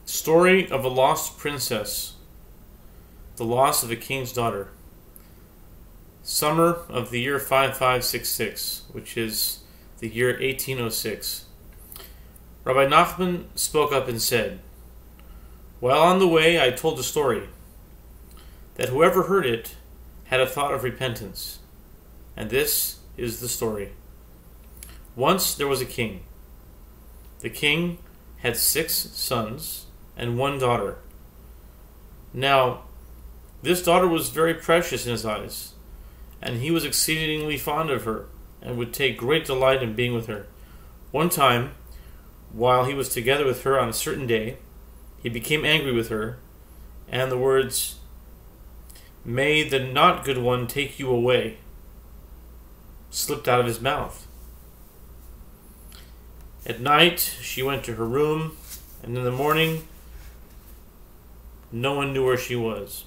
Story of a lost princess. The loss of a king's daughter. Summer of the year 5566, which is the year 1806. Rabbi Nachman spoke up and said, "While on the way I told a story, that whoever heard it had a thought of repentance. And this is the story. Once there was a king. The king had 6 sons and 1 daughter. Now, this daughter was very precious in his eyes, and he was exceedingly fond of her, and would take great delight in being with her. One time, while he was together with her on a certain day, he became angry with her, and the words, 'May the not good one take you away,' slipped out of his mouth. At night, she went to her room, and in the morning, no one knew where she was.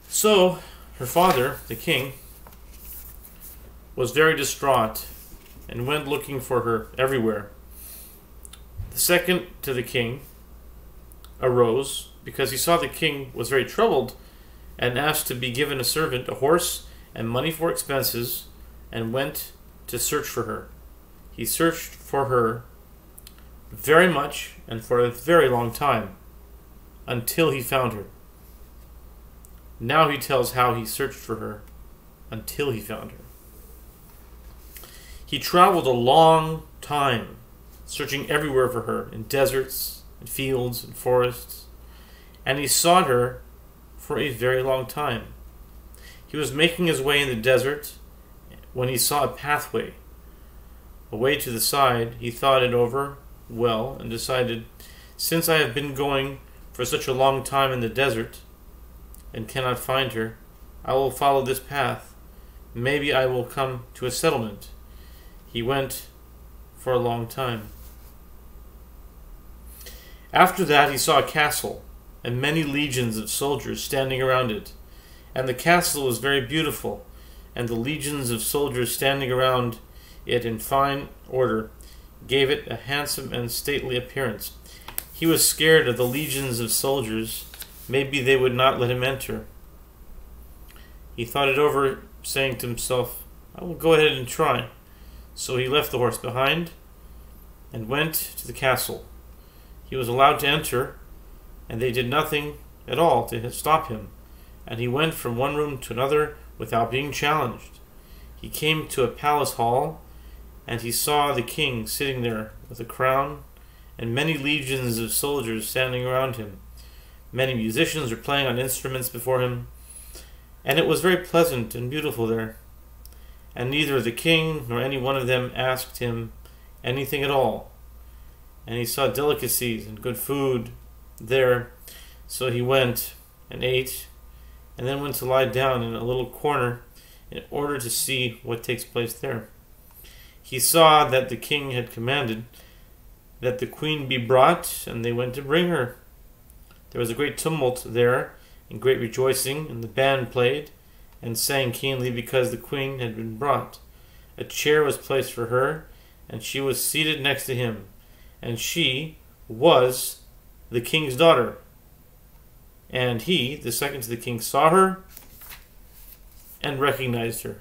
So, her father, the king, was very distraught and went looking for her everywhere. The second to the king arose because he saw the king was very troubled and asked to be given a servant, a horse, and money for expenses, and went to search for her. He searched for her very much and for a very long time until he found her. Now he tells how he searched for her until he found her. He traveled a long time, searching everywhere for her, in deserts, in fields, and forests, and he sought her for a very long time. He was making his way in the desert when he saw a pathway. Away to the side, he thought it over well and decided, since I have been going for such a long time in the desert and cannot find her, I will follow this path. Maybe I will come to a settlement. He went for a long time. After that, he saw a castle and many legions of soldiers standing around it. And the castle was very beautiful, and the legions of soldiers standing around it in fine order gave it a handsome and stately appearance. He was scared of the legions of soldiers. Maybe they would not let him enter. He thought it over, saying to himself, I will go ahead and try. So he left the horse behind and went to the castle. He was allowed to enter, and they did nothing at all to stop him. And he went from one room to another without being challenged. He came to a palace hall, and he saw the king sitting there with a crown and many legions of soldiers standing around him. Many musicians were playing on instruments before him, and it was very pleasant and beautiful there. And neither the king nor any one of them asked him anything at all. And he saw delicacies and good food there, so he went and ate, and then went to lie down in a little corner in order to see what takes place there. He saw that the king had commanded that the queen be brought, and they went to bring her. There was a great tumult there, and great rejoicing, and the band played and sang keenly because the queen had been brought. A chair was placed for her, and she was seated next to him, and she was the king's daughter. And he, the second to the king, saw her and recognized her.